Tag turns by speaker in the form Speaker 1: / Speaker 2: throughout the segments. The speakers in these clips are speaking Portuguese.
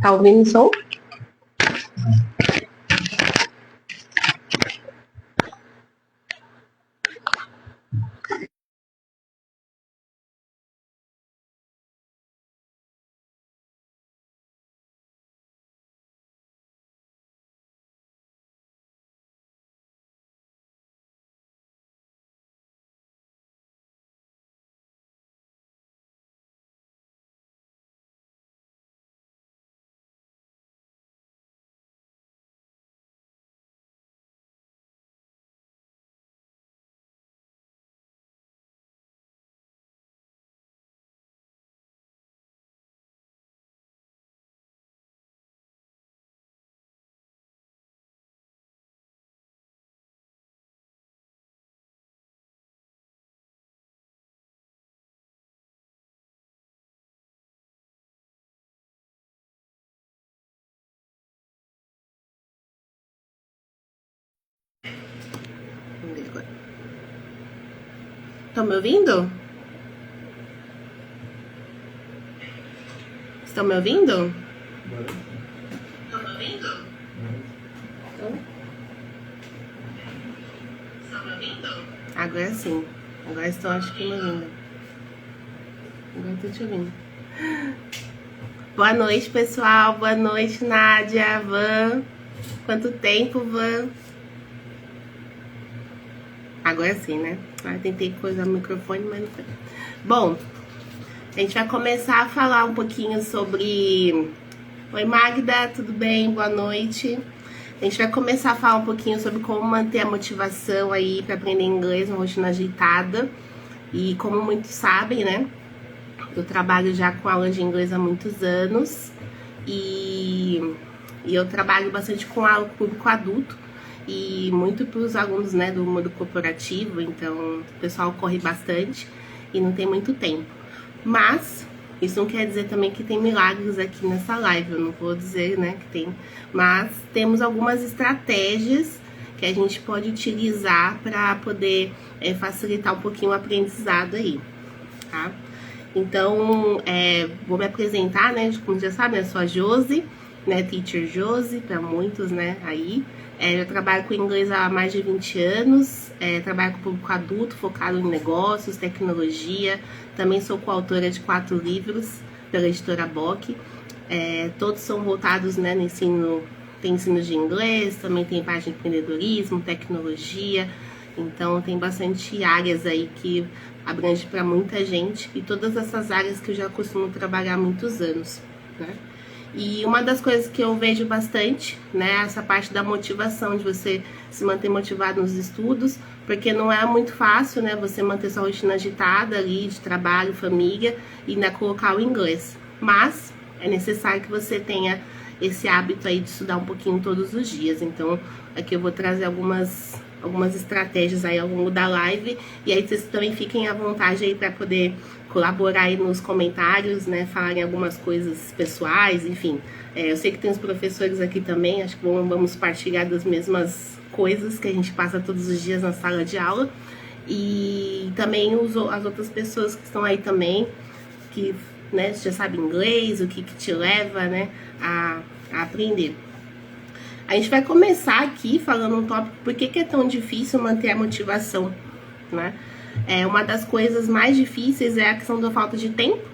Speaker 1: Tá ouvindo o som? Estão me ouvindo? Estão me ouvindo? Estão me ouvindo? Estão me ouvindo? Agora sim. Agora estão, acho que, me ouvindo. Agora estou te ouvindo. Boa noite, pessoal. Boa noite, Nádia, Van. Quanto tempo, Van? Agora sim, né? Tentei coisar o microfone, mas não foi. Bom, a gente vai começar a falar um pouquinho sobre... Oi, Magda, tudo bem? Boa noite. A gente vai começar a falar um pouquinho sobre como manter a motivação aí para aprender inglês, uma rotina agitada. E como muitos sabem, né? Eu trabalho já com aulas de inglês há muitos anos. E eu trabalho bastante com o público adulto. E muito para os alunos, né, do mundo corporativo, então o pessoal corre bastante e não tem muito tempo. Mas isso não quer dizer também que tem milagres aqui nessa live, eu não vou dizer, né, que tem. Mas temos algumas estratégias que a gente pode utilizar para poder facilitar um pouquinho o aprendizado aí, tá? Então, vou me apresentar, né, como já sabem, eu sou a Josi, né, Teacher Josi, para muitos, né, aí. Eu trabalho com inglês há mais de 20 anos, trabalho com público adulto, focado em negócios, tecnologia. Também sou coautora de 4 livros pela editora Bock. Todos são voltados, né, no ensino, tem ensino de inglês, também tem parte de empreendedorismo, tecnologia. Então tem bastante áreas aí que abrange para muita gente e todas essas áreas que eu já costumo trabalhar há muitos anos, né? E uma das coisas que eu vejo bastante, né, essa parte da motivação, de você se manter motivado nos estudos, porque não é muito fácil, né, você manter sua rotina agitada ali, de trabalho, família, e ainda colocar o inglês. Mas é necessário que você tenha esse hábito aí de estudar um pouquinho todos os dias. Então, aqui eu vou trazer algumas estratégias aí ao longo da live, e aí vocês também fiquem à vontade aí para poder colaborar aí nos comentários, né, falarem algumas coisas pessoais, enfim. Eu sei que tem os professores aqui também, acho que vamos partilhar das mesmas coisas que a gente passa todos os dias na sala de aula, e também as outras pessoas que estão aí também, que, né, já sabem inglês, o que te leva, né, a aprender. A gente vai começar aqui falando um tópico, por que é tão difícil manter a motivação, né? Uma das coisas mais difíceis é a questão da falta de tempo,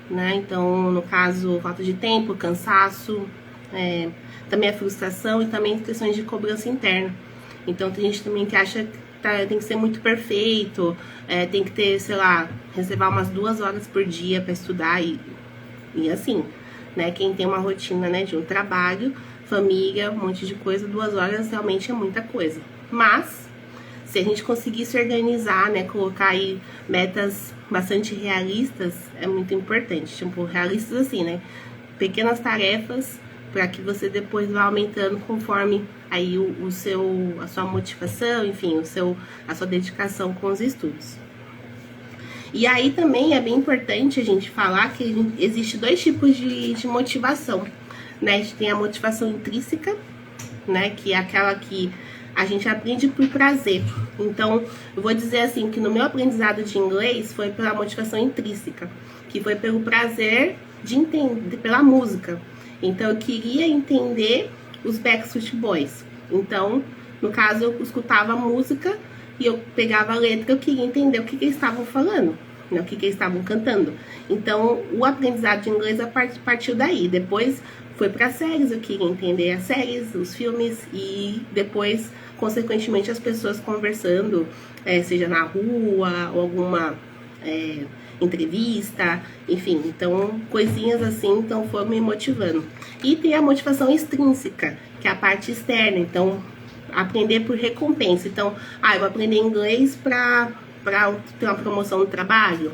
Speaker 1: né? Então, no caso, falta de tempo, cansaço, também a frustração e também questões de cobrança interna. Então, tem gente também que acha que tem que ser muito perfeito, tem que ter, sei lá, reservar umas 2 horas por dia para estudar e assim, né? Quem tem uma rotina, né, de um trabalho, família, um monte de coisa, 2 horas realmente é muita coisa. Mas se a gente conseguir se organizar, né, colocar aí metas bastante realistas, é muito importante. Tipo, realistas assim, né? Pequenas tarefas para que você depois vá aumentando conforme aí a sua motivação, enfim, a sua dedicação com os estudos. E aí também é bem importante a gente falar que existe 2 tipos de motivação, né? A gente tem a motivação intrínseca, né, que é aquela que a gente aprende por prazer. Então, eu vou dizer assim, que no meu aprendizado de inglês foi pela motivação intrínseca, que foi pelo prazer de entender pela música. Então eu queria entender os Backstreet Boys. Então, no caso, eu escutava a música e eu pegava a letra, eu queria entender o que eles estavam falando, né, o que eles estavam cantando. Então, o aprendizado de inglês partiu daí. Depois foi para séries, eu queria entender as séries, os filmes e depois, consequentemente, as pessoas conversando, seja na rua ou alguma entrevista, enfim, então coisinhas assim, então foram me motivando. E tem a motivação extrínseca, que é a parte externa, então aprender por recompensa. Então, eu vou aprender inglês para ter uma promoção no trabalho,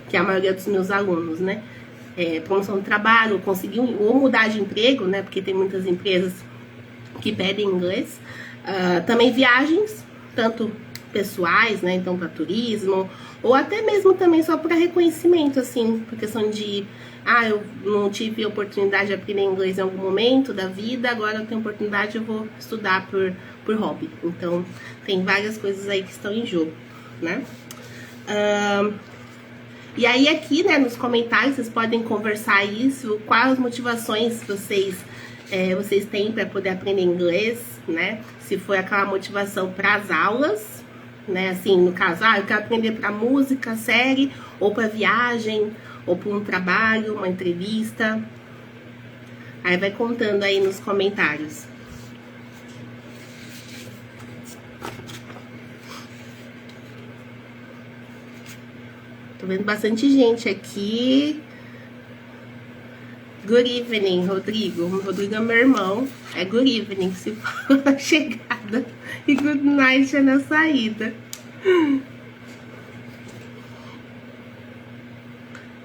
Speaker 1: que é a maioria dos meus alunos, né? Promoção no trabalho, conseguir ou mudar de emprego, né? Porque tem muitas empresas que pedem inglês. Também viagens, tanto pessoais, né? Então, para turismo, ou até mesmo também só para reconhecimento, assim, por questão de eu não tive oportunidade de aprender inglês em algum momento da vida, agora eu tenho oportunidade, eu vou estudar por hobby. Então, tem várias coisas aí que estão em jogo, né? E aí aqui, né, nos comentários, vocês podem conversar isso, quais as motivações vocês têm para poder aprender inglês, né? Se foi aquela motivação para as aulas, né? Assim, no caso, eu quero aprender para música, série, ou para viagem, ou para um trabalho, uma entrevista. Aí vai contando aí nos comentários. Tô vendo bastante gente aqui. Good evening, Rodrigo. O Rodrigo é meu irmão. É good evening se for na chegada. E good night é na saída.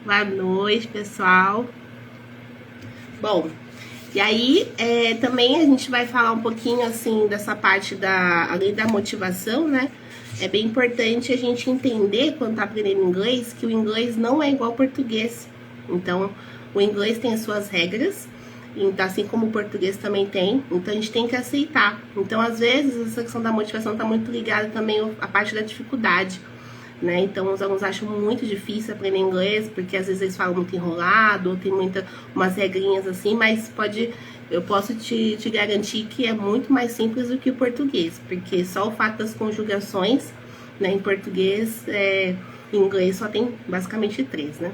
Speaker 1: Boa noite, pessoal. Bom, e aí também a gente vai falar um pouquinho assim dessa parte além da motivação, né? É bem importante a gente entender quando tá aprendendo inglês que o inglês não é igual ao português. Então, o inglês tem as suas regras, então, assim como o português também tem, então a gente tem que aceitar. Então, às vezes, essa questão da motivação tá muito ligada também à parte da dificuldade, né? Então, os alunos acham muito difícil aprender inglês, porque às vezes eles falam muito enrolado, ou tem umas regrinhas assim, mas eu posso te garantir que é muito mais simples do que o português, porque só o fato das conjugações, né, em português, em inglês só tem basicamente 3, né?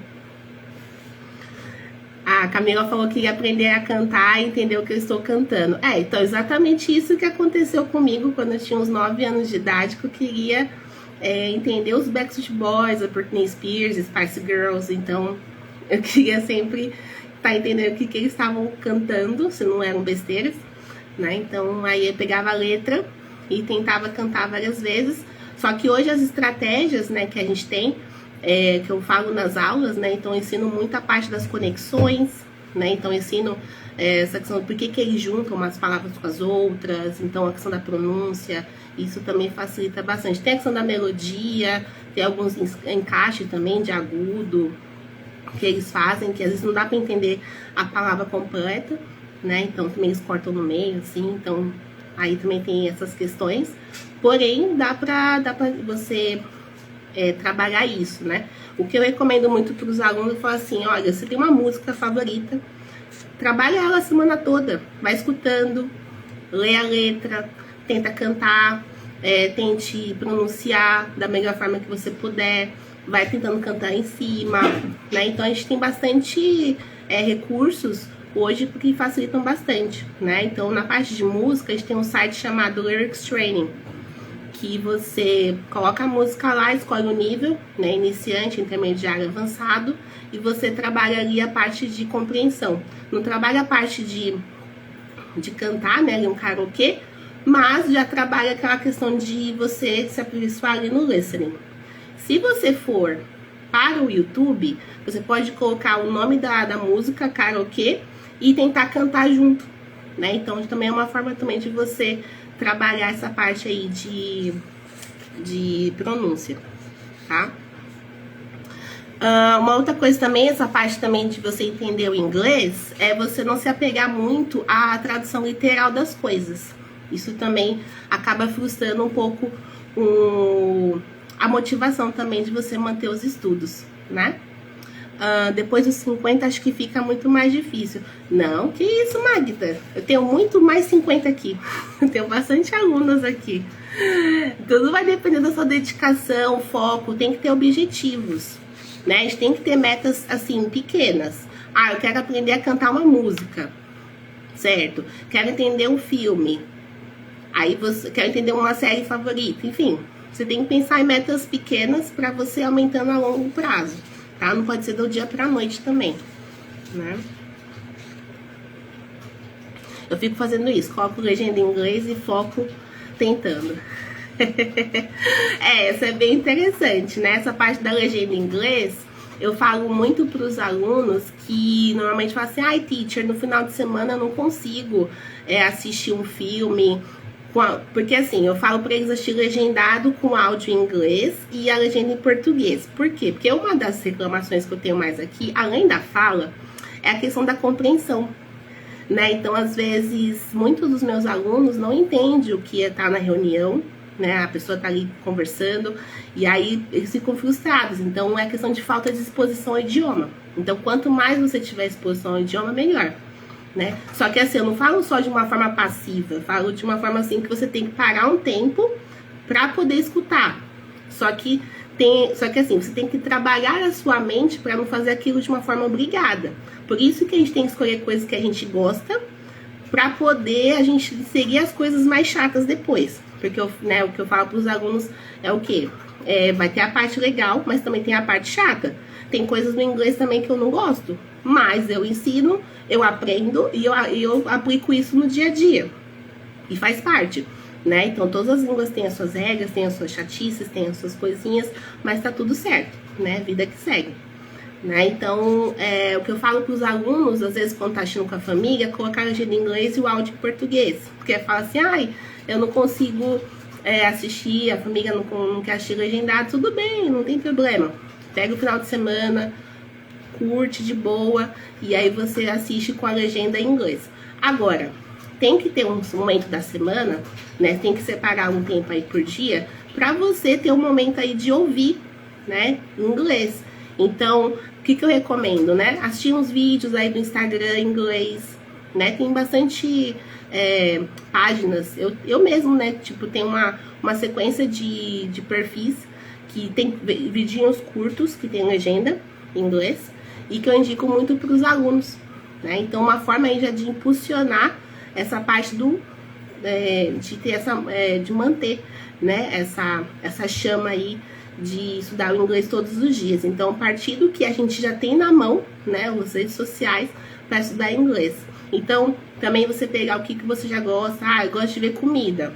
Speaker 1: A Camila falou que ia aprender a cantar e entender o que eu estou cantando. Então exatamente isso que aconteceu comigo quando eu tinha uns 9 anos de idade, que eu queria entender os Backstreet Boys, a Britney Spears, Spice Girls. Então eu queria sempre estar entendendo o que eles estavam cantando, se não eram besteiras, né? Então aí eu pegava a letra e tentava cantar várias vezes. Só que hoje as estratégias, né, que a gente tem, que eu falo nas aulas, né? Então eu ensino muito a parte das conexões, né? Então eu ensino essa questão, por que eles juntam umas palavras com as outras, então a questão da pronúncia, isso também facilita bastante. Tem a questão da melodia, tem alguns encaixes também de agudo que eles fazem, que às vezes não dá para entender a palavra completa, né? Então também eles cortam no meio, assim, então aí também tem essas questões. Porém, dá pra você trabalhar isso, né? O que eu recomendo muito para os alunos é falar assim, olha, você tem uma música favorita, trabalha ela a semana toda, vai escutando, lê a letra, tenta cantar, tente pronunciar da melhor forma que você puder, vai tentando cantar em cima, né? Então a gente tem bastante recursos hoje que facilitam bastante, né? Então na parte de música a gente tem um site chamado Lyrics Training, que você coloca a música lá, escolhe o nível, né, iniciante, intermediário, avançado, e você trabalha ali a parte de compreensão. Não trabalha a parte de cantar, né, ali um karaokê, mas já trabalha aquela questão de você se aperfeiçoar ali no listening. Se você for para o YouTube, você pode colocar o nome da música, karaokê, e tentar cantar junto, né? Então também é uma forma também de você trabalhar essa parte aí de pronúncia, tá? Uma outra coisa também, essa parte também de você entender o inglês, é você não se apegar muito à tradução literal das coisas. Isso também acaba frustrando um pouco a motivação também de você manter os estudos, né? depois dos 50 acho que fica muito mais difícil. Não, que isso, Magda? Eu tenho muito mais 50 aqui. Eu tenho bastante alunos aqui. Tudo vai depender da sua dedicação, foco, tem que ter objetivos, né? A gente tem que ter metas, assim, pequenas. Ah, eu quero aprender a cantar uma música, certo? Quero entender um filme. Aí você quer entender uma série favorita, enfim. Você tem que pensar em metas pequenas para você aumentando a longo prazo, tá? Não pode ser do dia pra noite também, né? Eu fico fazendo isso, coloco legenda em inglês e foco tentando. Essa é bem interessante, né? Essa parte da legenda em inglês, eu falo muito para os alunos que normalmente falam assim, ai, teacher, no final de semana eu não consigo assistir um filme. Porque assim, eu falo para eles assistir legendado com áudio em inglês e a legenda em português. Por quê? Porque uma das reclamações que eu tenho mais aqui, além da fala, é a questão da compreensão, né? Então, às vezes, muitos dos meus alunos não entendem o que é estar na reunião, né? A pessoa tá ali conversando e aí eles ficam frustrados. Então, é questão de falta de exposição ao idioma. Então, quanto mais você tiver exposição ao idioma, melhor. Né? Só que assim, eu não falo só de uma forma passiva, eu falo de uma forma assim que você tem que parar um tempo para poder escutar. Só que assim, você tem que trabalhar a sua mente para não fazer aquilo de uma forma obrigada. Por isso que a gente tem que escolher coisas que a gente gosta, para poder a gente inserir as coisas mais chatas depois. Porque o que eu falo para os alunos é o quê? Vai ter a parte legal, mas também tem a parte chata. Tem coisas no inglês também que eu não gosto, mas eu ensino, eu aprendo e eu aplico isso no dia a dia. E faz parte, né? Então, todas as línguas têm as suas regras, têm as suas chatices, têm as suas coisinhas, mas tá tudo certo, né? Vida que segue. Né? Então, o que eu falo para os alunos, às vezes quando tá assistindo com a família, é colocar a legenda em inglês e o áudio em português. Porque fala assim, ai, eu não consigo assistir, a família não quer assistir legendado, tudo bem, não tem problema. Pega o final de semana, curte de boa, e aí você assiste com a legenda em inglês. Agora, tem que ter um momento da semana, né? Tem que separar um tempo aí por dia, pra você ter um momento aí de ouvir, né? Em inglês. Então, o que eu recomendo, né? Assistir uns vídeos aí do Instagram em inglês, né? Tem bastante páginas. Eu mesmo, né? Tipo, tem uma sequência de perfis que tem vidinhos curtos, que tem legenda em inglês, e que eu indico muito para os alunos, né? Então, uma forma aí já de impulsionar essa parte de ter de manter, né? Essa chama aí de estudar o inglês todos os dias. Então, a partir do que a gente já tem na mão, né? As redes sociais para estudar inglês. Então, também você pegar o que você já gosta. Ah, eu gosto de ver comida.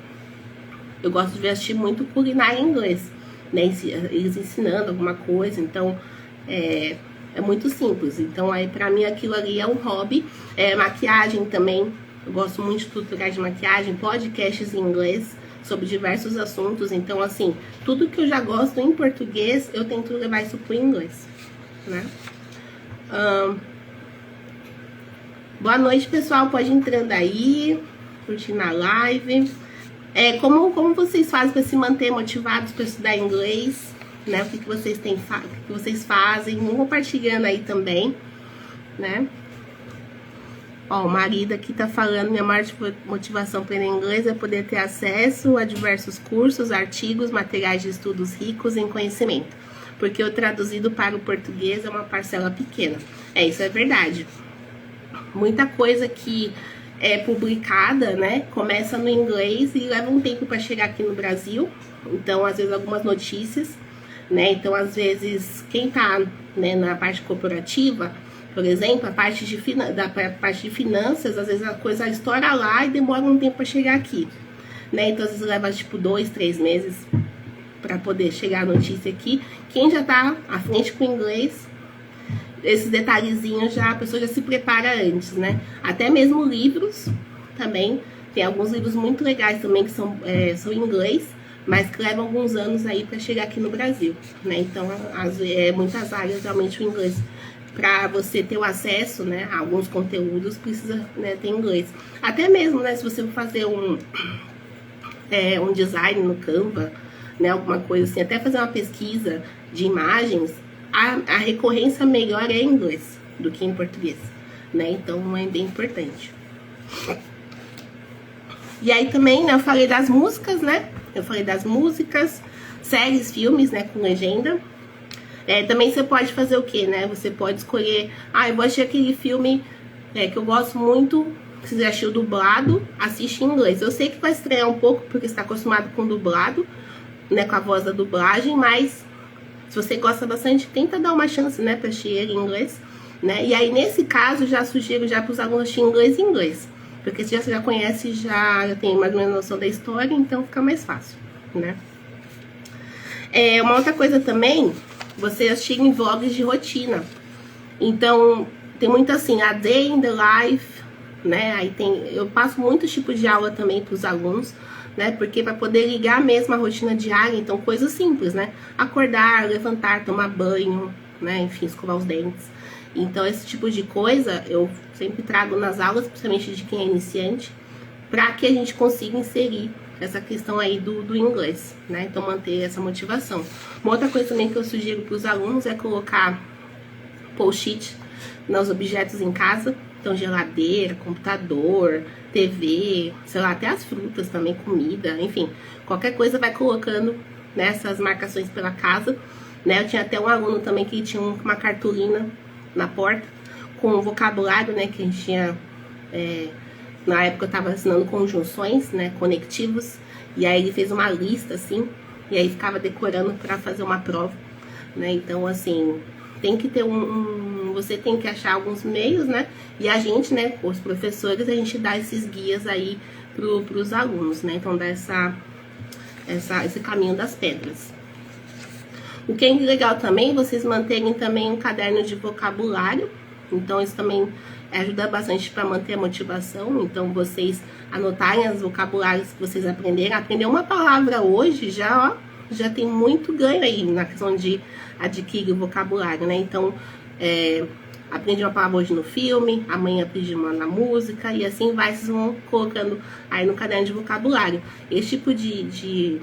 Speaker 1: Eu gosto de assistir muito culinária em inglês, né? Eles ensinando alguma coisa. Então, é muito simples. Então, aí pra mim aquilo ali é um hobby. Maquiagem também. Eu gosto muito de tutoriais de maquiagem, podcasts em inglês sobre diversos assuntos. Então, assim, tudo que eu já gosto em português, eu tento levar isso pro inglês, né? Boa noite, pessoal. Pode ir entrando aí, curtindo a live. Como vocês fazem para se manter motivados para estudar inglês, né? O que vocês fazem? Vão compartilhando aí também, né? Ó, o marido aqui tá falando, minha maior motivação para inglês é poder ter acesso a diversos cursos, artigos, materiais de estudos ricos em conhecimento. Porque o traduzido para o português é uma parcela pequena. Isso é verdade. Muita coisa que é publicada, né, começa no inglês e leva um tempo para chegar aqui no Brasil. Então, às vezes, algumas notícias, né? Então, às vezes, quem tá, né, na parte corporativa, por exemplo, a parte de finanças, às vezes a coisa estoura lá e demora um tempo para chegar aqui, né? Então, às vezes leva tipo 2, 3 meses para poder chegar a notícia aqui. Quem já tá à frente com o inglês, esses detalhezinhos a pessoa já se prepara antes, né? Até mesmo livros também. Tem alguns livros muito legais também que são em inglês, mas que levam alguns anos aí para chegar aqui no Brasil, né? Então, muitas áreas realmente o inglês, para você ter o acesso, né, a alguns conteúdos, precisa, né, ter inglês. Até mesmo, né, se você for fazer um design no Canva, né, alguma coisa assim, até fazer uma pesquisa de imagens, a recorrência melhor é em inglês do que em português, né? Então é bem importante. E aí também, né, eu falei das músicas, né? Eu falei das músicas, séries, filmes, né, com legenda. Também você pode fazer o quê, né? Você pode escolher, eu vou assistir aquele filme que eu gosto muito, se você assistiu dublado, assiste em inglês. Eu sei que vai estranhar um pouco, porque você tá acostumado com dublado, né, com a voz da dublagem, mas se você gosta bastante, tenta dar uma chance, né, pra assistir ele em inglês, né? E aí, nesse caso, já sugiro já pros alunos assistir em inglês. Porque se você já conhece, já tem mais ou menos noção da história, então fica mais fácil, né? Uma outra coisa também, você assistir em vlogs de rotina. Então, tem muito assim, a day in the life, né? Aí eu passo muitos tipos de aula também para os alunos, né? Porque para poder ligar mesmo a rotina diária, então coisas simples, né? Acordar, levantar, tomar banho, né? Enfim, escovar os dentes. Então, esse tipo de coisa eu sempre trago nas aulas, principalmente de quem é iniciante, para que a gente consiga inserir essa questão aí do inglês, né? Então, manter essa motivação. Uma outra coisa também que eu sugiro para os alunos é colocar post-it nos objetos em casa. Então, geladeira, computador, TV, sei lá, até as frutas também, comida, enfim. Qualquer coisa vai colocando nessas marcações pela casa, né? Eu tinha até um aluno também que tinha uma cartolina na porta com o vocabulário, né, que a gente tinha, na época eu tava ensinando conjunções, né, conectivos, e aí ele fez uma lista, assim, e aí ficava decorando para fazer uma prova, né? Então, assim, tem que ter você tem que achar alguns meios, né, e a gente, né, os professores, a gente dá esses guias aí pros alunos, né, então dá esse caminho das pedras. O que é legal também, vocês manterem também um caderno de vocabulário. Então, isso também ajuda bastante para manter a motivação. Então, vocês anotarem os vocabulários que vocês aprenderam. Aprender uma palavra hoje já tem muito ganho aí na questão de adquirir o vocabulário, né? Então, aprende uma palavra hoje no filme, amanhã aprende uma na música, e assim vai, vocês vão colocando aí no caderno de vocabulário. Esse tipo de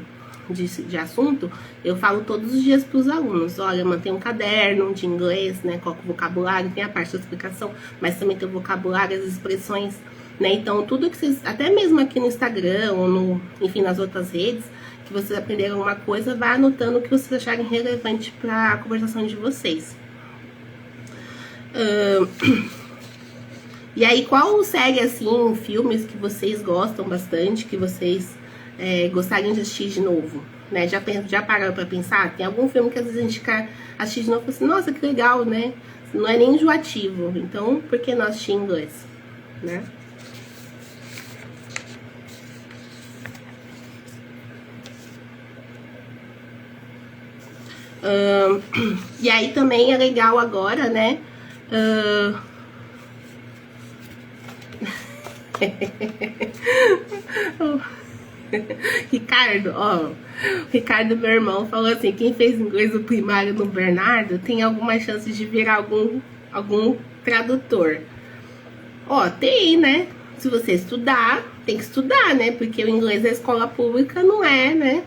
Speaker 1: assunto, eu falo todos os dias para os alunos. Olha, mantém um caderno de inglês, né? Coloca o vocabulário, tem a parte da explicação, mas também tem o vocabulário, as expressões, né? Então, tudo que vocês, até mesmo aqui no Instagram ou enfim, nas outras redes, que vocês aprenderam alguma coisa, vai anotando o que vocês acharem relevante para a conversação de vocês. E aí, qual série, assim, filmes que vocês gostam bastante, que vocês gostariam de assistir de novo, né? Já pararam pra pensar? Tem algum filme que às vezes a gente quer assistir de novo e fala assim, nossa, que legal, né? Não é nem enjoativo, então por que não assistir em inglês, né? E aí também é legal agora, né? Ricardo, Ricardo, meu irmão, falou assim, quem fez inglês do primário no Bernardo tem alguma chance de virar algum tradutor. Tem, né? Se você estudar, tem que estudar, né? Porque o inglês da escola pública não é, né?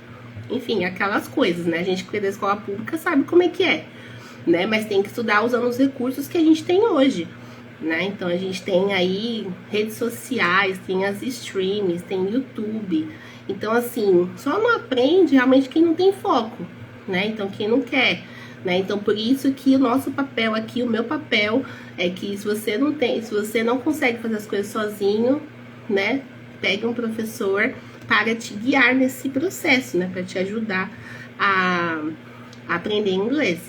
Speaker 1: Enfim, aquelas coisas, né? A gente que é da escola pública sabe como é que é, né? Mas tem que estudar usando os recursos que a gente tem hoje, né? Então a gente tem aí redes sociais, tem as streams, tem YouTube. Então assim, só não aprende realmente quem não tem foco, né? Então quem não quer, né? Então por isso que o nosso papel aqui, o meu papel é que se você não consegue fazer as coisas sozinho, né? Pegue um professor para te guiar nesse processo, né? Para te ajudar a aprender inglês,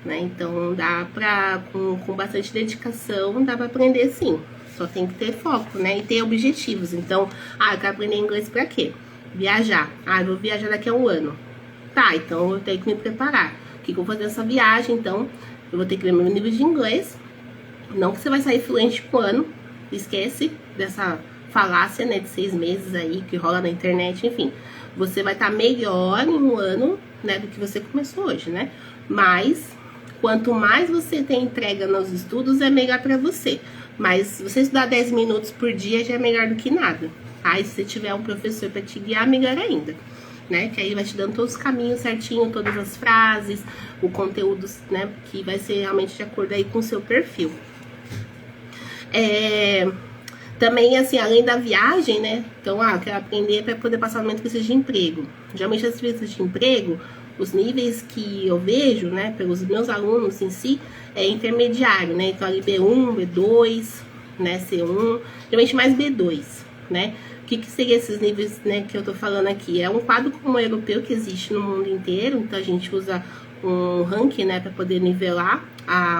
Speaker 1: né? Então dá pra, com bastante dedicação, dá pra aprender sim. Só tem que ter foco, né? E ter objetivos. Então, eu quero aprender inglês pra quê? Viajar. Eu vou viajar daqui a um ano. Tá, então eu tenho que me preparar. O que eu vou fazer nessa viagem? Então, eu vou ter que ver meu nível de inglês. Não que você vai sair fluente com um ano. Esquece dessa falácia, né? De 6 meses aí, que rola na internet, enfim. Você vai estar melhor em um ano, né? Do que você começou hoje, né? Mas quanto mais você tem entrega nos estudos, é melhor pra você. Mas se você estudar 10 minutos por dia, já é melhor do que nada. Aí, se você tiver um professor pra te guiar, melhor ainda. né? Que aí vai te dando todos os caminhos certinho, todas as frases, o conteúdo, né? Que vai ser realmente de acordo aí com o seu perfil. Também, assim, além da viagem, né? Então, eu quero aprender para poder passar no momento de entrevista de emprego. Geralmente, as entrevistas de emprego, os níveis que eu vejo, né? Pelos meus alunos em si, é intermediário, né? Então, ali B1, B2, né? C1, geralmente mais B2, né? O que seria esses níveis, né, que eu tô falando aqui? É um quadro comum europeu que existe no mundo inteiro, então a gente usa um ranking, né, para poder nivelar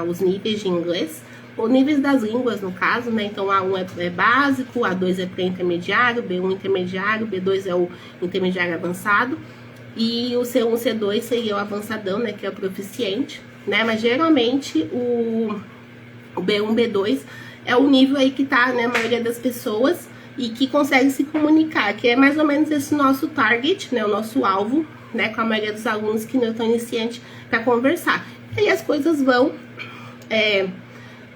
Speaker 1: os níveis de inglês, ou níveis das línguas, no caso, né? Então A1 é básico, A2 é pré-intermediário, B1 intermediário, B2 é o intermediário avançado, e o C1, C2 seria o avançadão, né, que é o proficiente, né? Mas geralmente o B1, B2 é o nível aí que tá, né, a maioria das pessoas, e que consegue se comunicar, que é mais ou menos esse nosso target, né, o nosso alvo, né, com a maioria dos alunos que não estão iniciantes para conversar. E aí as coisas vão,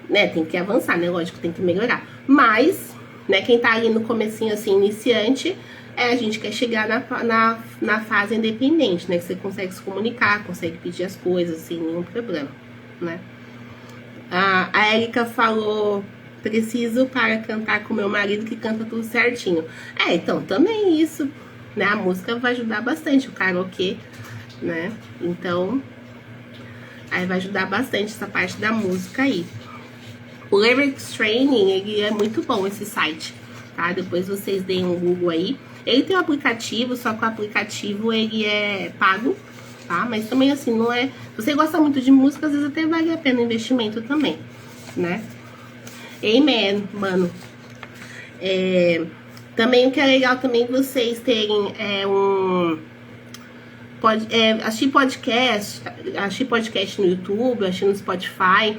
Speaker 1: né, tem que avançar, né, lógico, tem que melhorar. Mas, né, quem tá ali no comecinho, assim, iniciante, a gente quer chegar na fase independente, né, que você consegue se comunicar, consegue pedir as coisas sem nenhum problema, né. A Erika falou... Preciso para cantar com meu marido que canta tudo certinho. Então, também isso, né? A música vai ajudar bastante, o karaokê, né? Então, aí vai ajudar bastante essa parte da música aí. O Lyrics Training, ele é muito bom, esse site, tá? Depois vocês deem um Google aí. Ele tem um aplicativo, só que o aplicativo, ele é pago, tá? Mas também, assim, não é... Se você gosta muito de música, às vezes até vale a pena o investimento também, né? Amen, mano. Também o que é legal também vocês terem assistir podcast no YouTube, assistir no Spotify.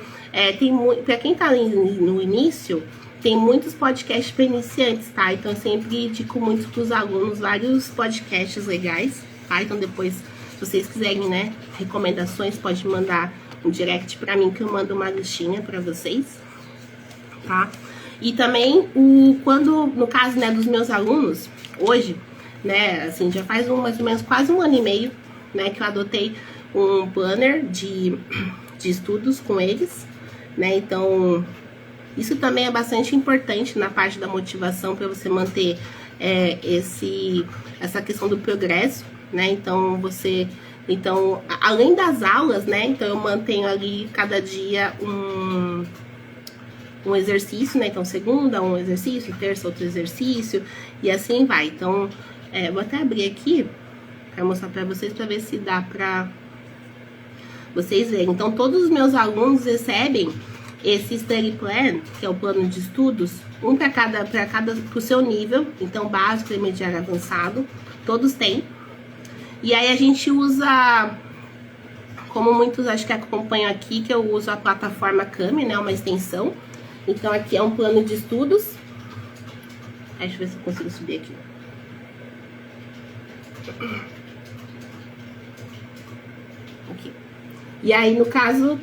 Speaker 1: Pra quem tá no início, tem muitos podcasts para iniciantes, tá? Então eu sempre indico muito pros alunos vários podcasts legais, tá? Então depois, se vocês quiserem, né, recomendações, pode mandar um direct pra mim que eu mando uma listinha pra vocês. Tá? E também, no caso, né, dos meus alunos, hoje, né, assim, já faz mais ou menos quase 1 ano e meio, né, que eu adotei um planner de estudos com eles, né, então, isso também é bastante importante na parte da motivação para você manter essa questão do progresso, né, então, além das aulas, né, então eu mantenho ali cada dia um exercício, né? Então, segunda, um exercício, terça, outro exercício, e assim vai. Então, vou até abrir aqui para mostrar para vocês, para ver se dá para vocês verem. Então, todos os meus alunos recebem esse study plan, que é o plano de estudos, um pro seu nível, então básico, intermediário, avançado, todos têm. E aí a gente usa, como muitos acho que acompanham aqui, que eu uso a plataforma Kami, né? Uma extensão. Então, aqui é um plano de estudos. Deixa eu ver se eu consigo subir aqui. Aqui. E aí, no caso,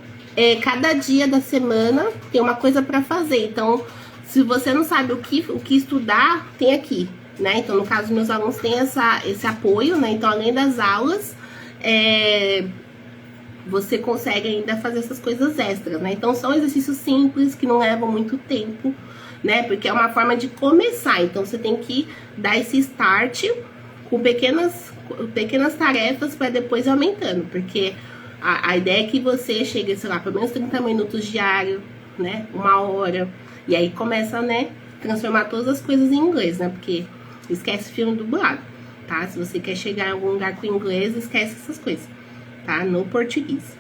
Speaker 1: cada dia da semana tem uma coisa para fazer. Então, se você não sabe o que estudar, tem aqui, né? Então, no caso, meus alunos têm esse apoio, né? Então, além das aulas, você consegue ainda fazer essas coisas extras, né? Então, são exercícios simples, que não levam muito tempo, né? Porque é uma forma de começar. Então, você tem que dar esse start com pequenas tarefas para depois ir aumentando. Porque a ideia é que você chegue, sei lá, pelo menos 30 minutos diário, né? 1 hora. E aí começa, né? Transformar todas as coisas em inglês, né? Porque esquece filme dublado, tá? Se você quer chegar em algum lugar com inglês, esquece essas coisas. Tá? No português.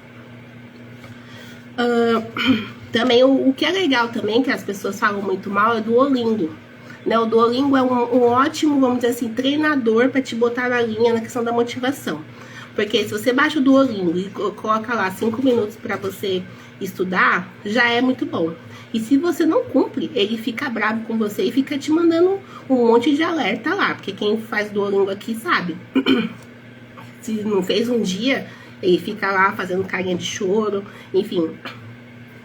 Speaker 1: Também o que é legal também, que as pessoas falam muito mal, é o Duolingo. Né? O Duolingo é um ótimo, vamos dizer assim, treinador para te botar na linha na questão da motivação. Porque se você baixa o Duolingo e coloca lá 5 minutos para você estudar, já é muito bom. E se você não cumpre, ele fica bravo com você e fica te mandando um monte de alerta lá. Porque quem faz Duolingo aqui sabe. Se não fez um dia, ele fica lá fazendo carinha de choro, enfim,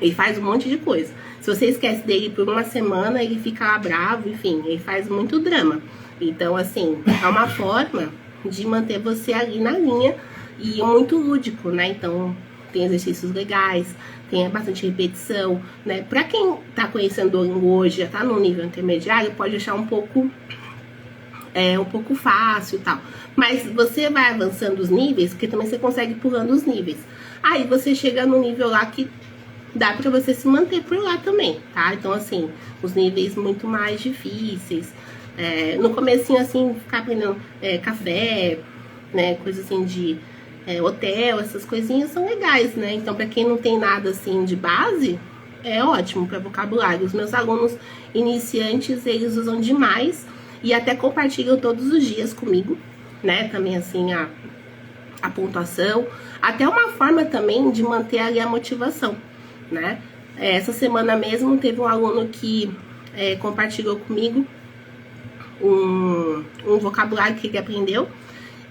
Speaker 1: ele faz um monte de coisa. Se você esquece dele por 1 semana, ele fica lá bravo, enfim, ele faz muito drama. Então, assim, é uma forma, de manter você ali na linha e muito lúdico, né? Então, tem exercícios legais, tem bastante repetição, né? Pra quem tá conhecendo o Duolingo hoje, já tá no nível intermediário, pode achar um pouco fácil e tal. Mas você vai avançando os níveis, porque também você consegue pulando os níveis. Aí você chega no nível lá que dá pra você se manter por lá também, tá? Então, assim, os níveis muito mais difíceis. No comecinho, assim, ficar aprendendo café, né? Coisa assim de hotel, essas coisinhas são legais, né? Então, pra quem não tem nada, assim, de base, é ótimo pra vocabulário. Os meus alunos iniciantes, eles usam demais e até compartilham todos os dias comigo, né? Também, assim, a pontuação. Até uma forma também de manter ali a motivação, né? Essa semana mesmo teve um aluno que compartilhou comigo um vocabulário que ele aprendeu.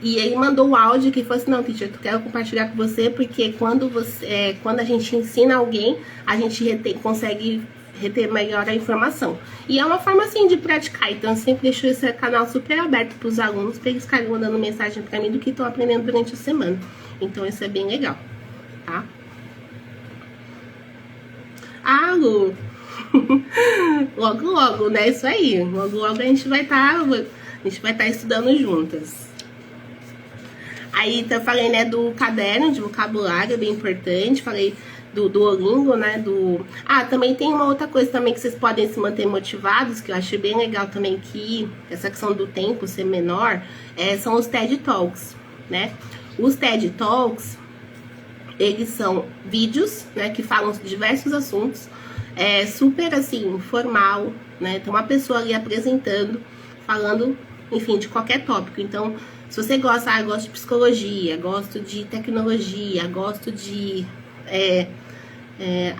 Speaker 1: E ele mandou o áudio que falou assim: não, teacher, eu quero compartilhar com você, porque quando a gente ensina alguém, a gente consegue reter melhor a informação. E é uma forma assim de praticar. Então eu sempre deixo esse canal super aberto para os alunos, para eles ficarem mandando mensagem para mim do que estão aprendendo durante a semana. Então isso é bem legal, tá? Ah, Lu! Logo, logo, né? Isso aí. Logo, logo a gente vai estar estudando juntas. Aí, então, eu falei, né, do caderno de vocabulário, bem importante. Falei do Duolingo, né, também tem uma outra coisa também que vocês podem se manter motivados, que eu achei bem legal também, que essa questão do tempo ser menor, são os TED Talks, né? Os TED Talks, eles são vídeos, né, que falam de diversos assuntos, super, assim, formal, né? Tem uma pessoa ali apresentando, falando, enfim, de qualquer tópico. Então, se você gosta, eu gosto de psicologia, gosto de tecnologia, gosto de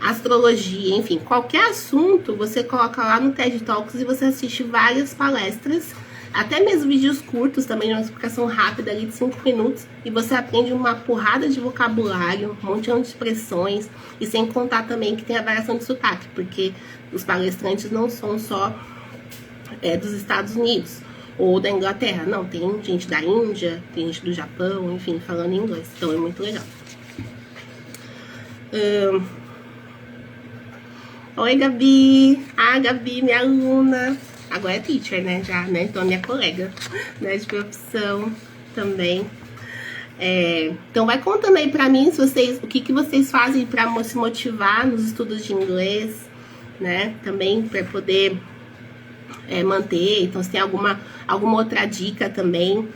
Speaker 1: astrologia, enfim, qualquer assunto, você coloca lá no TED Talks e você assiste várias palestras, até mesmo vídeos curtos também, uma explicação rápida ali de 5 minutos, e você aprende uma porrada de vocabulário, um monte de expressões, e sem contar também que tem a variação de sotaque, porque os palestrantes não são só dos Estados Unidos ou da Inglaterra, não, tem gente da Índia, tem gente do Japão, enfim, falando inglês, então é muito legal. Oi, Gabi! Ah, Gabi, minha aluna, agora é teacher, né, já, né, então é minha colega, né, de profissão também. Então vai contando aí pra mim o que vocês fazem pra se motivar nos estudos de inglês, né, também pra poder manter. Então, se tem alguma outra dica também.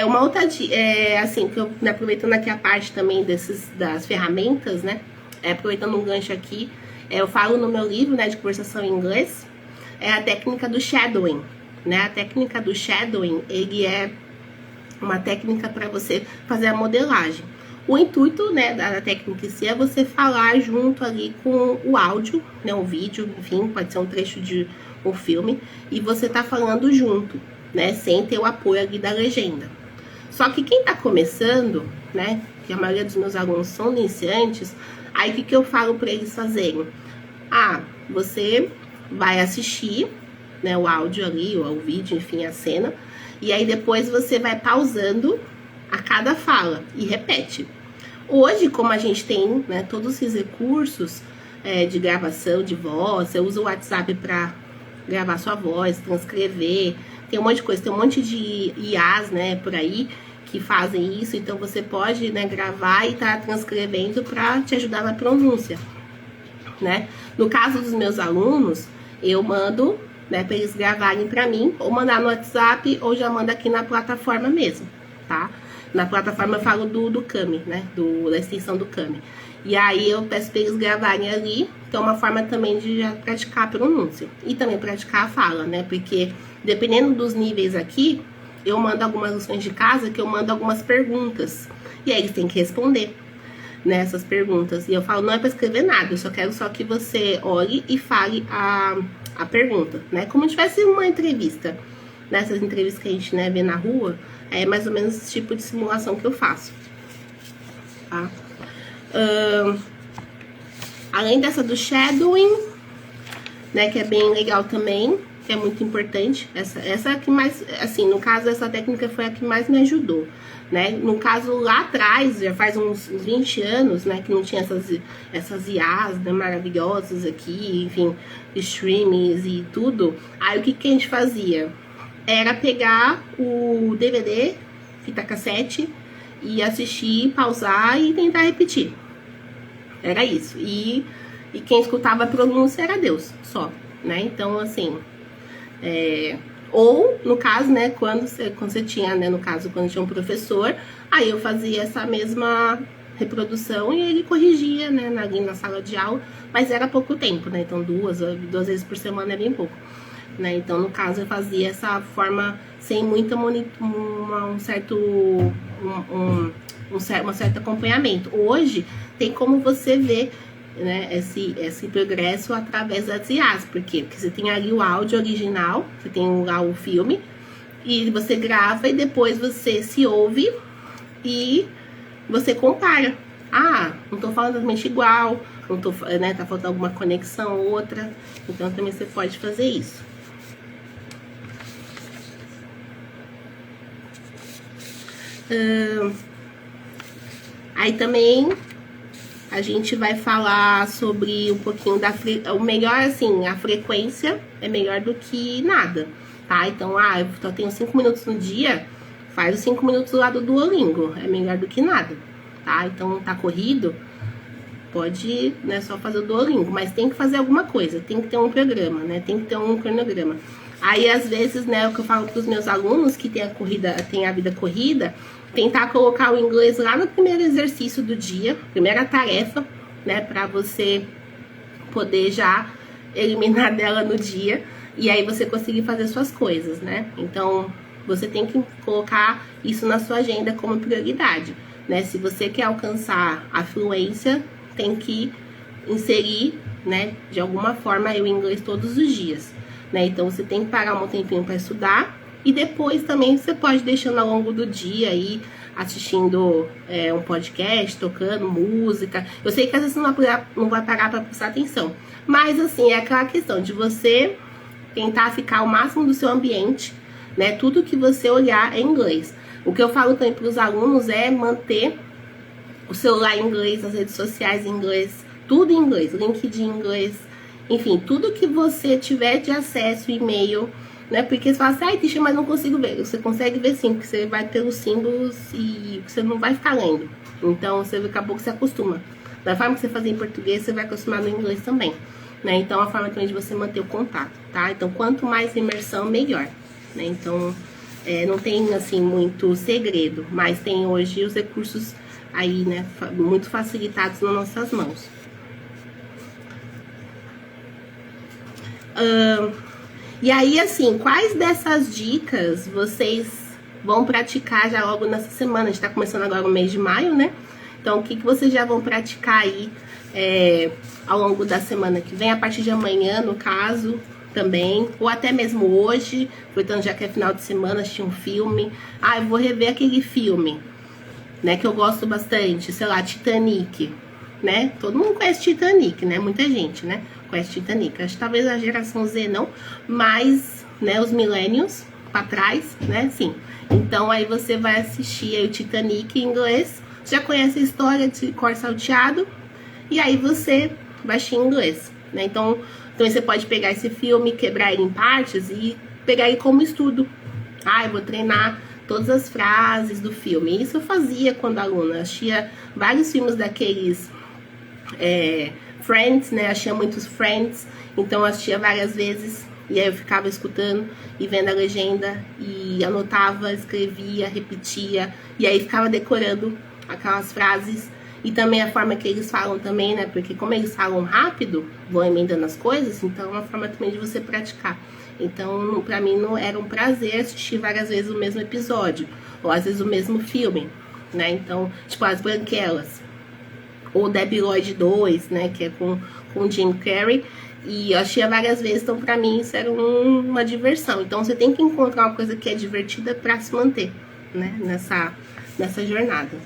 Speaker 1: Uma outra dica, assim, que eu, aproveitando aqui a parte também das ferramentas, né, aproveitando um gancho aqui, eu falo no meu livro, né, de conversação em inglês, a técnica do shadowing, né, a técnica do shadowing, ele é uma técnica para você fazer a modelagem. O intuito, né, da técnica em si é você falar junto ali com o áudio, né, o vídeo, enfim, pode ser um trecho de um filme, e você tá falando junto, né, sem ter o apoio ali da legenda. Só que quem tá começando, né, que a maioria dos meus alunos são iniciantes, aí o que eu falo para eles fazerem? Você vai assistir, né, o áudio ali, ou o vídeo, enfim, a cena, e aí depois você vai pausando a cada fala e repete. Hoje, como a gente tem, né, todos esses recursos de gravação de voz, você usa o WhatsApp para gravar sua voz, transcrever, tem um monte de coisa, tem um monte de IAs, né, por aí, que fazem isso, então você pode, né, gravar e tá transcrevendo para te ajudar na pronúncia, né? No caso dos meus alunos, eu mando, né, para eles gravarem para mim, ou mandar no WhatsApp, ou já manda aqui na plataforma mesmo, tá? Na plataforma eu falo do Kami, né, da extensão do Kami. E aí eu peço para eles gravarem ali, que é uma forma também de já praticar a pronúncia. E também praticar a fala, né, porque dependendo dos níveis aqui, eu mando algumas lições de casa, que eu mando algumas perguntas. E aí eles têm que responder nessas perguntas. E eu falo, não é para escrever nada, eu só quero que você olhe e fale a pergunta, né? Como se tivesse uma entrevista. Nessas entrevistas que a gente, né, vê na rua, é mais ou menos esse tipo de simulação que eu faço, tá? Além dessa do shadowing, né, que é bem legal também, que é muito importante. Essa é a que mais, assim, no caso, essa técnica foi a que mais me ajudou, né? No caso, lá atrás, já faz uns 20 anos, né, que não tinha essas IAs, né, maravilhosas aqui, enfim, streams e tudo. Aí, o que a gente fazia? Era pegar o DVD, fita cassete, e assistir, pausar e tentar repetir. Era isso. E quem escutava a pronúncia era Deus, só, né? Então, assim... ou, no caso, né, quando você tinha, né, no caso, quando tinha um professor, aí eu fazia essa mesma reprodução e ele corrigia, né, ali na sala de aula, mas era pouco tempo, né? Então, duas vezes por semana é bem pouco. Né? Então, no caso, eu fazia essa forma sem muito um certo acompanhamento. Hoje, tem como você ver, né, esse progresso através das IAs. Por quê? Porque você tem ali o áudio original, você tem lá o filme, e você grava e depois você se ouve e você compara. Ah, não tô falando exatamente igual, não tô, né, tá faltando alguma conexão ou outra. Então, também você pode fazer isso. Aí também a gente vai falar sobre um pouquinho o melhor, assim, a frequência é melhor do que nada, tá? Então, eu só tenho 5 minutos no dia, faz os 5 minutos lá do Duolingo, é melhor do que nada, tá? Então, tá corrido, pode, né, só fazer o Duolingo, mas tem que fazer alguma coisa, tem que ter um programa, né? Tem que ter um cronograma. Aí, às vezes, né, o que eu falo pros meus alunos que tem a vida corrida, tentar colocar o inglês lá no primeiro exercício do dia, primeira tarefa, né, pra você poder já eliminar dela no dia, e aí você conseguir fazer suas coisas, né? Então, você tem que colocar isso na sua agenda como prioridade, né? Se você quer alcançar a fluência, tem que inserir, né, de alguma forma, o inglês todos os dias. Né? Então, você tem que parar um tempinho para estudar. E depois também você pode deixando ao longo do dia aí, assistindo um podcast, tocando música. Eu sei que às vezes não vai parar para prestar atenção. Mas, assim, é aquela questão de você tentar ficar ao máximo do seu ambiente, né? Tudo que você olhar é em inglês. O que eu falo também para os alunos é manter o celular em inglês, as redes sociais em inglês, tudo em inglês, LinkedIn em inglês. Enfim, tudo que você tiver de acesso, e-mail, né? Porque você fala assim, ai, Tisha, mas não consigo ver. Você consegue ver sim, porque você vai pelos símbolos e você não vai ficar lendo. Então, você daqui a pouco se acostuma. Da forma que você fazia em português, você vai acostumar no inglês também. Né? Então, a forma também de você manter o contato, tá? Então, quanto mais imersão, melhor. Né? Então, não tem, assim, muito segredo. Mas tem hoje os recursos aí, né? Muito facilitados nas nossas mãos. E aí, assim, quais dessas dicas vocês vão praticar já logo nessa semana? A gente tá começando agora o mês de maio, né? Então, o que vocês já vão praticar aí ao longo da semana que vem? A partir de amanhã, no caso, também. Ou até mesmo hoje, portanto, já que é final de semana, assistir um filme. Eu vou rever aquele filme, né, que eu gosto bastante. Sei lá, Titanic, né? Todo mundo conhece Titanic, né? Muita gente, né? Conhece Titanic. Acho que talvez a geração Z não, mas, né, os millennials pra trás, né? Sim. Então, aí você vai assistir aí o Titanic em inglês. Já conhece a história de cor salteado. E aí você vai assistir em inglês, né? Então você pode pegar esse filme, quebrar ele em partes e pegar ele como estudo. Eu vou treinar todas as frases do filme. Isso eu fazia quando aluna. Assistia vários filmes daqueles... Friends, né? Assistia muitos Friends, então eu assistia várias vezes e aí eu ficava escutando e vendo a legenda e anotava, escrevia, repetia e aí ficava decorando aquelas frases e também a forma que eles falam também, né? Porque como eles falam rápido, vão emendando as coisas, então é uma forma também de você praticar. Então, pra mim, não era um prazer assistir várias vezes o mesmo episódio ou às vezes o mesmo filme, né? Então, tipo, As Branquelas ou Debi Lloyd 2, né, que é com Jim Carrey, e eu assistia várias vezes, então pra mim isso era uma diversão. Então você tem que encontrar uma coisa que é divertida pra se manter, né, nessa jornada.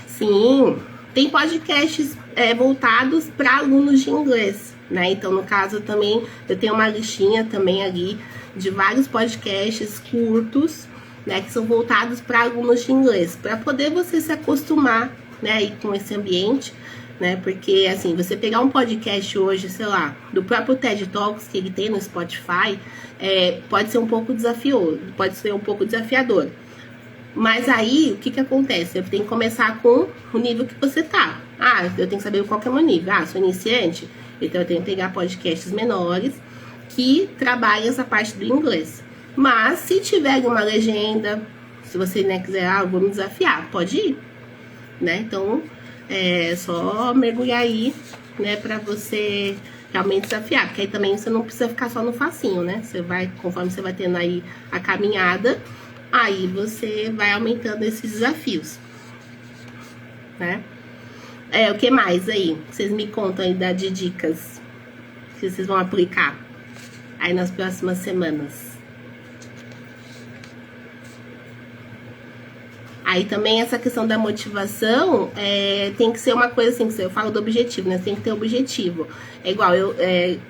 Speaker 1: Sim, tem podcasts voltados para alunos de inglês, né? Então, no caso, também, eu tenho uma listinha também ali de vários podcasts curtos, né, que são voltados para alunos de inglês, para poder você se acostumar, né, aí com esse ambiente, né, porque, assim, você pegar um podcast hoje, sei lá, do próprio TED Talks que ele tem no Spotify, pode ser um pouco desafiador, mas aí, o que acontece? Eu tenho que começar com o nível que você tá. Ah, eu tenho que saber qual que é o meu nível. Ah, sou iniciante, então eu tenho que pegar podcasts menores que trabalhem essa parte do inglês. Mas, se tiver uma legenda, se você, né, quiser, eu vou me desafiar, pode ir, né? Então, é só mergulhar aí, né, pra você realmente desafiar. Porque aí também você não precisa ficar só no facinho, né? Você vai, conforme você vai tendo aí a caminhada, aí você vai aumentando esses desafios, né? O que mais aí? Vocês me contam aí de dicas que vocês vão aplicar aí nas próximas semanas. Aí também essa questão da motivação tem que ser uma coisa assim, que eu falo do objetivo, né? Tem que ter objetivo. É igual,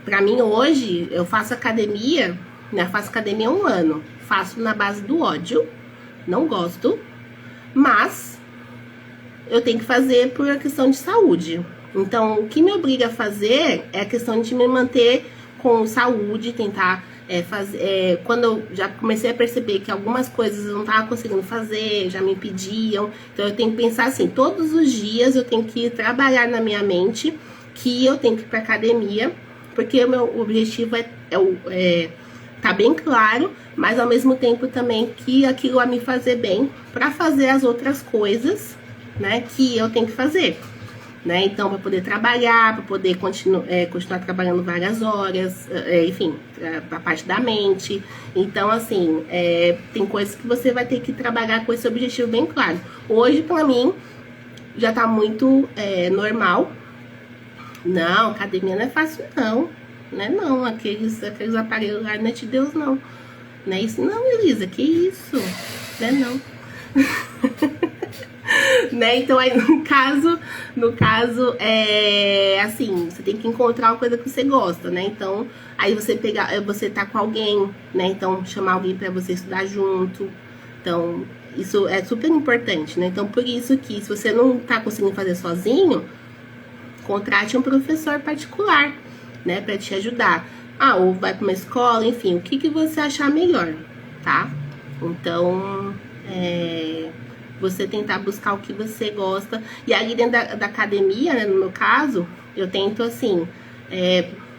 Speaker 1: pra mim hoje, eu faço academia, né? Faço academia há 1 ano. Faço na base do ódio, não gosto, mas eu tenho que fazer por uma questão de saúde. Então, o que me obriga a fazer é a questão de me manter com saúde, tentar quando eu já comecei a perceber que algumas coisas eu não estava conseguindo fazer, já me impediam. Então, eu tenho que pensar assim, todos os dias eu tenho que trabalhar na minha mente que eu tenho que ir para academia, porque o meu objetivo tá bem claro, mas ao mesmo tempo também que aquilo vai me fazer bem para fazer as outras coisas, né, que eu tenho que fazer, né? Então, para poder trabalhar, para poder continuar trabalhando várias horas, enfim, a parte da mente. Então, assim, tem coisas que você vai ter que trabalhar com esse objetivo bem claro. Hoje, para mim, já tá muito normal. Não, academia não é fácil, não. Né? Não, aqueles aparelhos lá não é de Deus, não. Não é isso, não, Elisa, que isso? Né, não. Né? Então, aí, no caso, assim, você tem que encontrar uma coisa que você gosta, né? Então, aí você tá com alguém, né? Então, chamar alguém pra você estudar junto. Então, isso é super importante, né? Então, por isso que, se você não tá conseguindo fazer sozinho, contrate um professor particular, né? Pra te ajudar. Ah, ou vai pra uma escola, enfim, o que você achar melhor, tá? Então, você tentar buscar o que você gosta. E ali dentro da academia, né, no meu caso, eu tento, assim,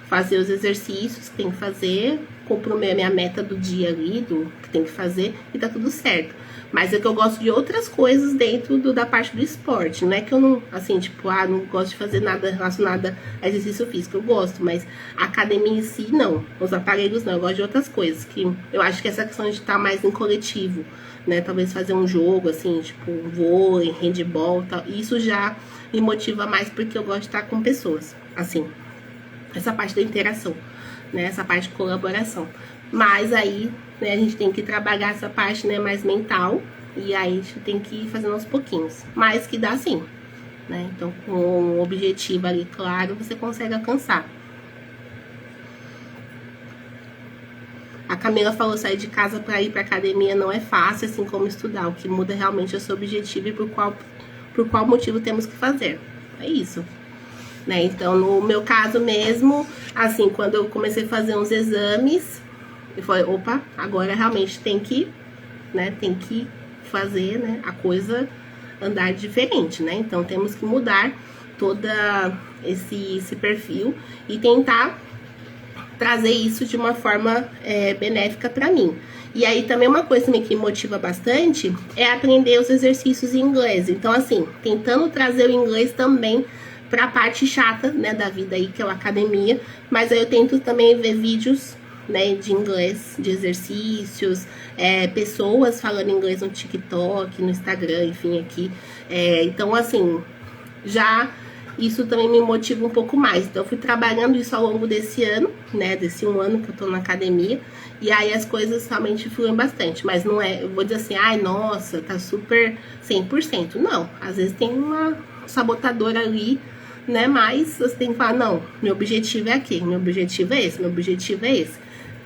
Speaker 1: fazer os exercícios que tem que fazer, cumpro minha meta do dia ali, do que tem que fazer, e tá tudo certo. Mas é que eu gosto de outras coisas dentro da parte do esporte. Não é que eu não, assim, tipo, não gosto de fazer nada relacionado a exercício físico. Eu gosto, mas a academia em si, não. Os aparelhos, não. Eu gosto de outras coisas. Que eu acho que essa questão de estar mais em coletivo, né? Talvez fazer um jogo, assim, tipo, vôlei, handball, tal. Isso já me motiva mais porque eu gosto de estar com pessoas. Assim, essa parte da interação, né? Essa parte de colaboração. Mas aí, né, a gente tem que trabalhar essa parte, né, mais mental. E aí a gente tem que ir fazendo aos pouquinhos. Mas que dá sim, né? Então, com um objetivo ali claro, você consegue alcançar. A Camila falou, sair de casa para ir para academia não é fácil, assim como estudar. O que muda realmente é o seu objetivo e por qual motivo temos que fazer. É isso. Né? Então, no meu caso mesmo, assim, quando eu comecei a fazer uns exames, eu falei, opa, agora realmente tem que fazer, né, a coisa andar diferente, né? Então, temos que mudar toda esse perfil e tentar trazer isso de uma forma benéfica para mim. E aí, também uma coisa também que me motiva bastante é aprender os exercícios em inglês. Então, assim, tentando trazer o inglês também pra parte chata, né, da vida aí, que é a academia. Mas aí eu tento também ver vídeos, né, de inglês, de exercícios, pessoas falando inglês no TikTok, no Instagram, enfim, aqui. Então, assim, já isso também me motiva um pouco mais. Então, eu fui trabalhando isso ao longo desse ano, né, desse 1 ano que eu tô na academia. E aí as coisas realmente fluem bastante. Mas não eu vou dizer assim, ai, nossa, tá super 100%. Não, às vezes tem uma sabotadora ali, né? Mas você tem que falar, não, meu objetivo é aquele, meu objetivo é esse, meu objetivo é esse,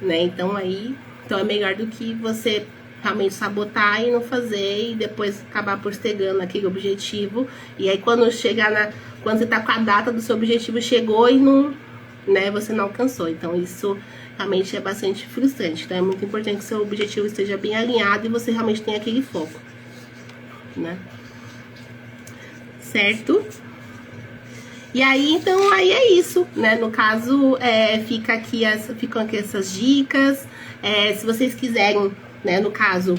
Speaker 1: né? Então é melhor do que você realmente sabotar e não fazer e depois acabar postergando aquele objetivo. E aí quando quando você tá com a data do seu objetivo, chegou e não, né, você não alcançou. Então isso realmente é bastante frustrante. Então é muito importante que seu objetivo esteja bem alinhado e você realmente tenha aquele foco, né? Certo? E aí, então, aí é isso, né? No caso, ficam aqui essas dicas. Se vocês quiserem, né, no caso,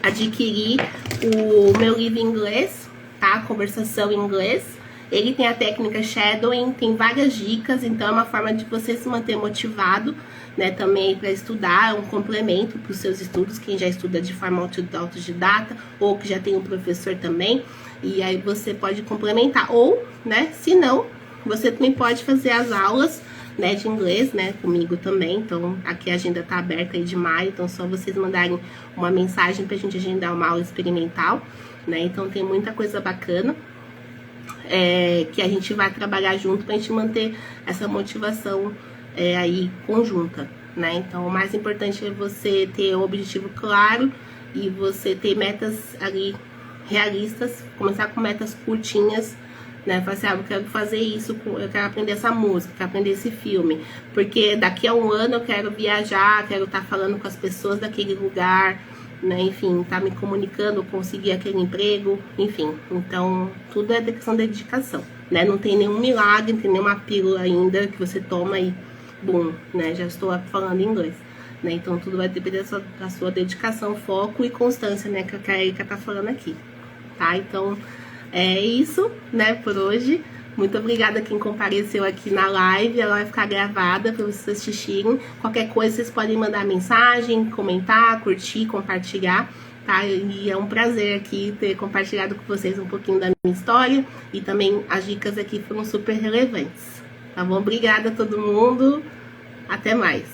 Speaker 1: adquirir o meu livro em inglês, tá? Conversação em inglês. Ele tem a técnica shadowing, tem várias dicas, então é uma forma de você se manter motivado, né? Também para estudar, é um complemento para os seus estudos, quem já estuda de forma autodidata ou que já tem um professor também. E aí você pode complementar, ou, né, se não, você também pode fazer as aulas, né, de inglês, né, comigo também. Então, aqui a agenda tá aberta aí de maio, então só vocês mandarem uma mensagem pra gente agendar uma aula experimental, né, então tem muita coisa bacana, que a gente vai trabalhar junto pra gente manter essa motivação aí conjunta, né. Então, o mais importante é você ter o objetivo claro e você ter metas ali realistas, começar com metas curtinhas, né? Falar assim, eu quero fazer isso, eu quero aprender essa música, quero aprender esse filme, porque daqui a um ano eu quero viajar, quero estar falando com as pessoas daquele lugar, né? Enfim, estar me comunicando, conseguir aquele emprego, enfim. Então, tudo é questão de dedicação, né? Não tem nenhum milagre, não tem nenhuma pílula ainda que você toma e, bum, né? Já estou falando inglês. Né? Então, tudo vai depender da sua dedicação, foco e constância, né? Que a Erika tá falando aqui, tá? Então, é isso, né, por hoje. Muito obrigada a quem compareceu aqui na live. Ela vai ficar gravada para vocês assistirem. Qualquer coisa, vocês podem mandar mensagem, comentar, curtir, compartilhar, tá? E é um prazer aqui ter compartilhado com vocês um pouquinho da minha história. E também as dicas aqui foram super relevantes, tá bom? Obrigada a todo mundo. Até mais.